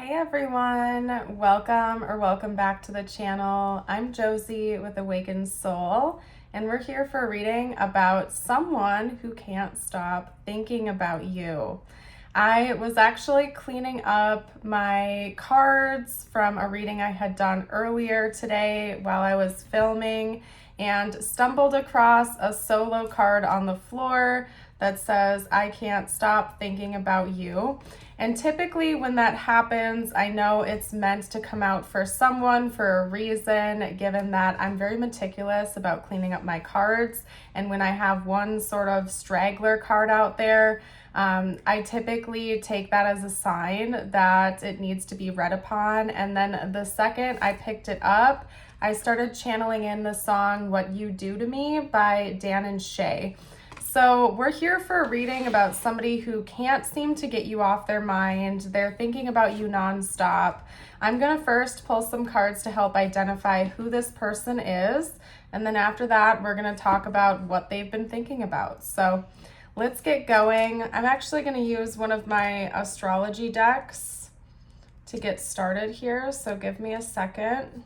Hey everyone, welcome back to the channel. I'm Josie with Awakened Soul, and we're here for a reading about someone who can't stop thinking about you. I was actually cleaning up my cards from a reading I had done earlier today while I was filming and stumbled across a solo card on the floor that says, I can't stop thinking about you. And typically when that happens, I know it's meant to come out for someone for a reason, given that I'm very meticulous about cleaning up my cards. And when I have one sort of straggler card out there, I typically take that as a sign that it needs to be read upon. And then the second I picked it up, I started channeling in the song What You Do to Me by Dan and Shay. So we're here for a reading about somebody who can't seem to get you off their mind. They're thinking about you nonstop. I'm going to first pull some cards to help identify who this person is. And then after that, we're going to talk about what they've been thinking about. So let's get going. I'm actually going to use one of my astrology decks to get started here. So give me a second.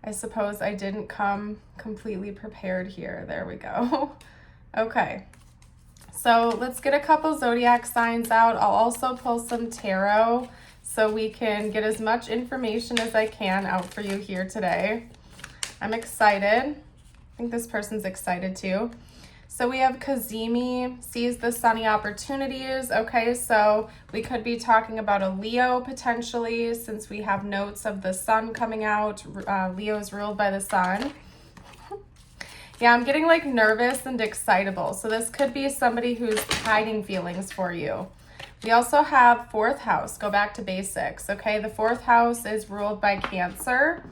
I suppose I didn't come completely prepared here. There we go. Okay, so let's get a couple zodiac signs out. I'll also pull some tarot so we can get as much information as I can out for you here today. I'm excited. I think this person's excited too. So we have Kazimi, sees the sunny opportunities. Okay, so we could be talking about a Leo potentially, since we have notes of the sun coming out. Leo is ruled by the sun. Yeah, I'm getting like nervous and excitable. So this could be somebody who's hiding feelings for you. We also have fourth house, go back to basics. Okay, the fourth house is ruled by Cancer.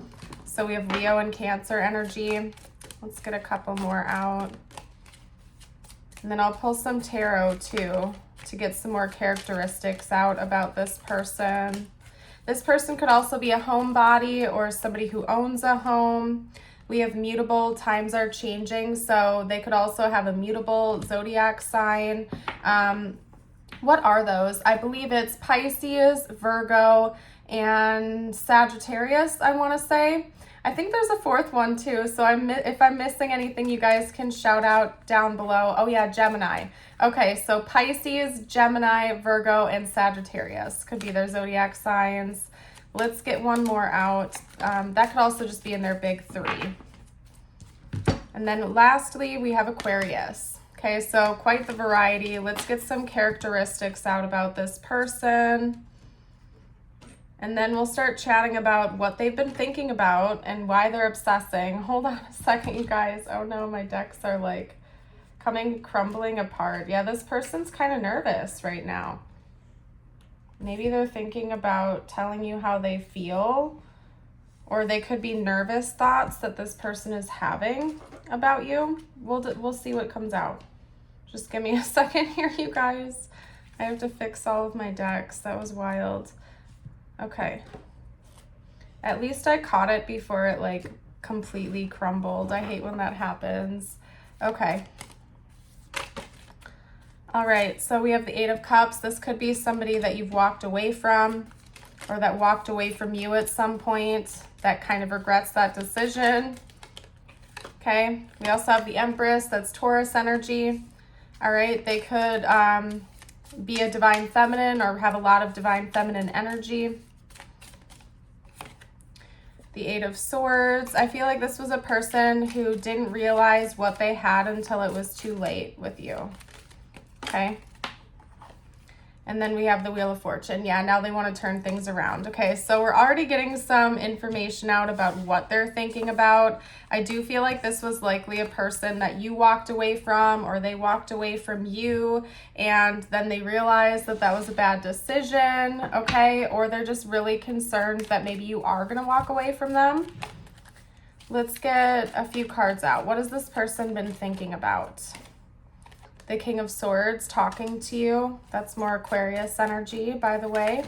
So we have Leo and Cancer energy. Let's get a couple more out. And then I'll pull some tarot too to get some more characteristics out about this person. This person could also be a homebody or somebody who owns a home. We have mutable, times are changing, so they could also have a mutable zodiac sign. What are those? I believe it's Pisces, Virgo, and Sagittarius, I want to say. I think there's a fourth one too, so if I'm missing anything, you guys can shout out down below. Oh yeah, Gemini. Okay, so Pisces, Gemini, Virgo, and Sagittarius could be their zodiac signs. Let's get one more out. That could also just be in their big three. And then lastly, we have Aquarius. Okay, so quite the variety. Let's get some characteristics out about this person. And then we'll start chatting about what they've been thinking about and why they're obsessing. Hold on a second, you guys. Oh no, my decks are like crumbling apart. Yeah, this person's kind of nervous right now. Maybe they're thinking about telling you how they feel, or they could be nervous thoughts that this person is having about you. We'll see what comes out. Just give me a second here, you guys. I have to fix all of my decks. That was wild. Okay. At least I caught it before it like completely crumbled. I hate when that happens. Okay. All right, so we have the Eight of Cups. This could be somebody that you've walked away from or that walked away from you at some point that kind of regrets that decision. Okay, we also have the Empress. That's Taurus energy. All right, they could be a divine feminine or have a lot of divine feminine energy. The Eight of Swords. I feel like this was a person who didn't realize what they had until it was too late with you. Okay. And then we have the Wheel of Fortune. Yeah, now they want to turn things around. Okay, so we're already getting some information out about what they're thinking about. I do feel like this was likely a person that you walked away from, or they walked away from you, and then they realized that that was a bad decision, okay? Or they're just really concerned that maybe you are going to walk away from them. Let's get a few cards out. What has this person been thinking about? The King of Swords talking to you. That's more Aquarius energy, by the way.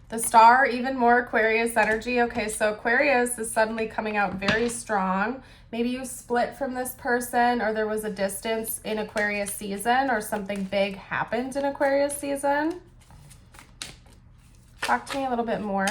The Star, even more Aquarius energy. Okay, so Aquarius is suddenly coming out very strong. Maybe you split from this person, or there was a distance in Aquarius season, or something big happened in Aquarius season. Talk to me a little bit more.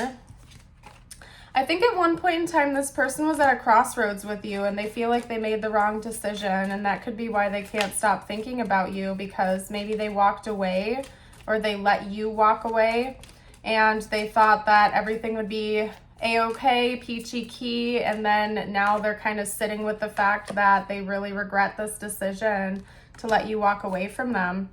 I think at one point in time, this person was at a crossroads with you and they feel like they made the wrong decision, and that could be why they can't stop thinking about you, because maybe they walked away or they let you walk away and they thought that everything would be a-okay, peachy key, and then now they're kind of sitting with the fact that they really regret this decision to let you walk away from them.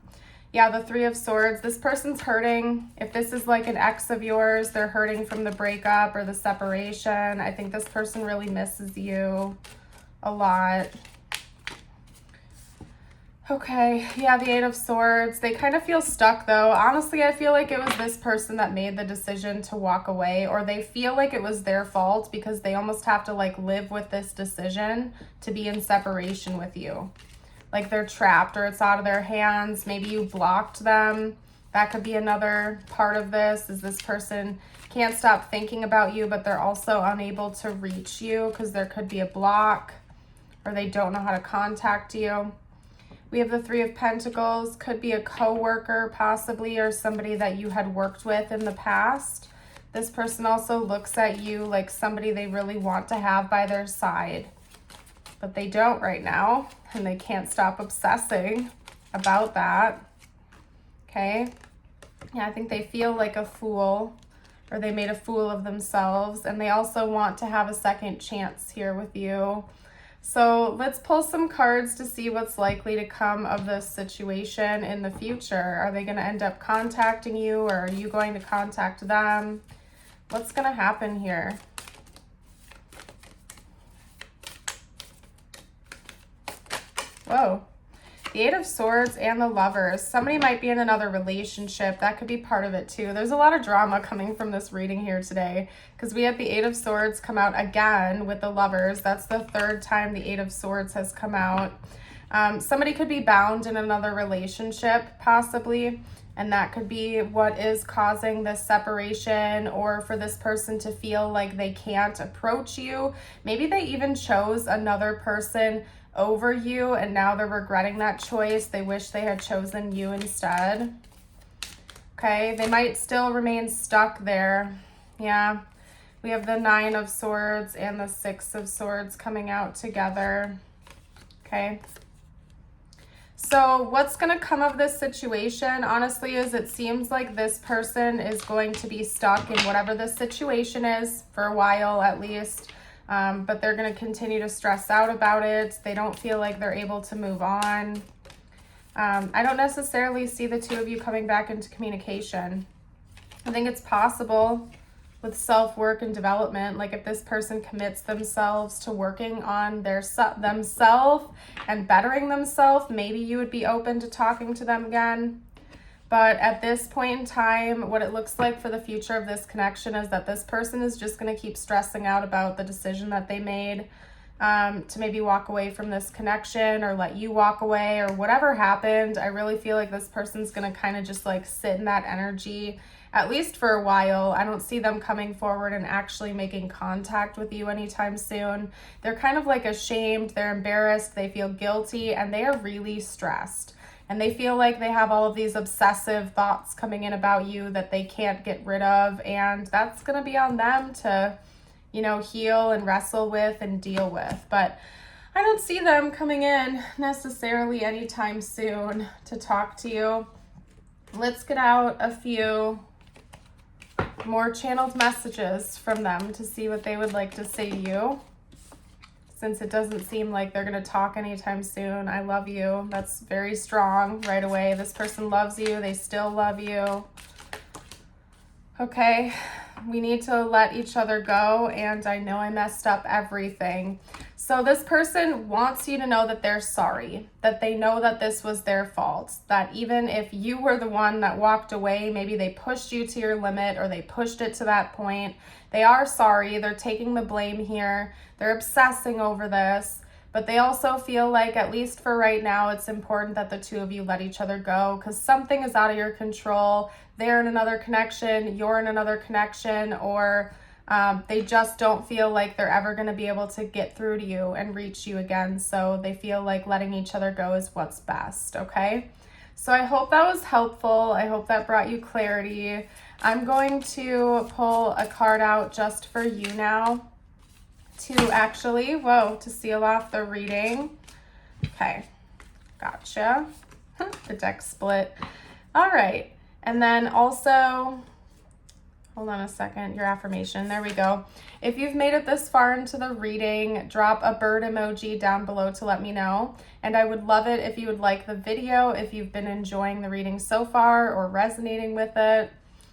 Yeah, the Three of Swords, this person's hurting. If this is like an ex of yours, they're hurting from the breakup or the separation. I think this person really misses you a lot. Okay, yeah, the Eight of Swords. They kind of feel stuck though. Honestly, I feel like it was this person that made the decision to walk away, or they feel like it was their fault because they almost have to like live with this decision to be in separation with you. Like they're trapped or it's out of their hands. Maybe you blocked them. That could be another part of this, is this person can't stop thinking about you, but they're also unable to reach you because there could be a block or they don't know how to contact you. We have the Three of Pentacles, could be a coworker possibly, or somebody that you had worked with in the past. This person also looks at you like somebody they really want to have by their side, but they don't right now, and they can't stop obsessing about that. Okay. Yeah, I think they feel like a fool, or they made a fool of themselves, and they also want to have a second chance here with you. So let's pull some cards to see what's likely to come of this situation in the future. Are they going to end up contacting you, or are you going to contact them? What's going to happen here? Whoa. The Eight of Swords and the Lovers. Somebody might be in another relationship. That could be part of it too. There's a lot of drama coming from this reading here today, because we had the Eight of Swords come out again with the Lovers. That's the third time the Eight of Swords has come out. Somebody could be bound in another relationship possibly, and that could be what is causing this separation, or for this person to feel like they can't approach you. Maybe they even chose another person over you and now they're regretting that choice. They wish they had chosen you instead. Okay, they might still remain stuck there. Yeah, we have the Nine of Swords and the Six of Swords coming out together. Okay, so what's going to come of this situation, honestly, is it seems like this person is going to be stuck in whatever this situation is for a while at least. But they're going to continue to stress out about it. They don't feel like they're able to move on. I don't necessarily see the two of you coming back into communication. I think it's possible with self-work and development. Like if this person commits themselves to working on themselves and bettering themselves, maybe you would be open to talking to them again. But at this point in time, what it looks like for the future of this connection is that this person is just going to keep stressing out about the decision that they made to maybe walk away from this connection or let you walk away or whatever happened. I really feel like this person's going to kind of just like sit in that energy, at least for a while. I don't see them coming forward and actually making contact with you anytime soon. They're kind of like ashamed, they're embarrassed, they feel guilty, and they are really stressed. And they feel like they have all of these obsessive thoughts coming in about you that they can't get rid of. And that's going to be on them to, you know, heal and wrestle with and deal with. But I don't see them coming in necessarily anytime soon to talk to you. Let's get out a few more channeled messages from them to see what they would like to say to you. Since it doesn't seem like they're going to talk anytime soon. I love you. That's very strong right away. This person loves you. They still love you. Okay, we need to let each other go, and I know I messed up everything. So this person wants you to know that they're sorry, that they know that this was their fault, that even if you were the one that walked away, maybe they pushed you to your limit or they pushed it to that point, they are sorry. They're taking the blame here. They're obsessing over this, but they also feel like, at least for right now, it's important that the two of you let each other go because something is out of your control. They're in another connection, you're in another connection, or they just don't feel like they're ever going to be able to get through to you and reach you again. So they feel like letting each other go is what's best, okay? So I hope that was helpful. I hope that brought you clarity. I'm going to pull a card out just for you now to actually, to seal off the reading. Okay, gotcha. The deck split. All right, and then also, hold on a second, your affirmation, there we go. If you've made it this far into the reading, drop a bird emoji down below to let me know. And I would love it if you would like the video, if you've been enjoying the reading so far or resonating with it.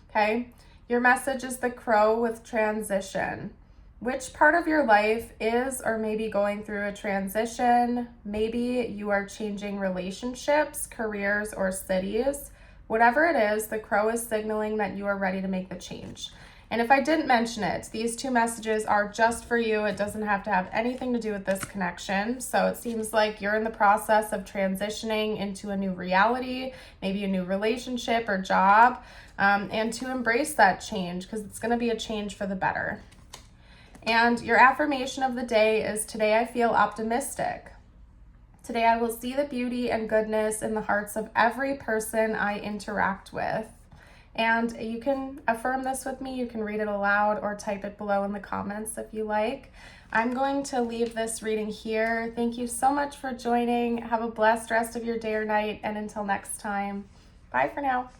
Okay, your message is the crow with transition. Which part of your life is or maybe going through a transition? Maybe you are changing relationships, careers, or cities. Whatever it is, the crow is signaling that you are ready to make the change. And if I didn't mention it, these two messages are just for you. It doesn't have to have anything to do with this connection. So it seems like you're in the process of transitioning into a new reality, maybe a new relationship or job, and to embrace that change because it's going to be a change for the better. And your affirmation of the day is, today I feel optimistic. Today I will see the beauty and goodness in the hearts of every person I interact with. And you can affirm this with me. You can read it aloud or type it below in the comments if you like. I'm going to leave this reading here. Thank you so much for joining. Have a blessed rest of your day or night. And until next time, bye for now.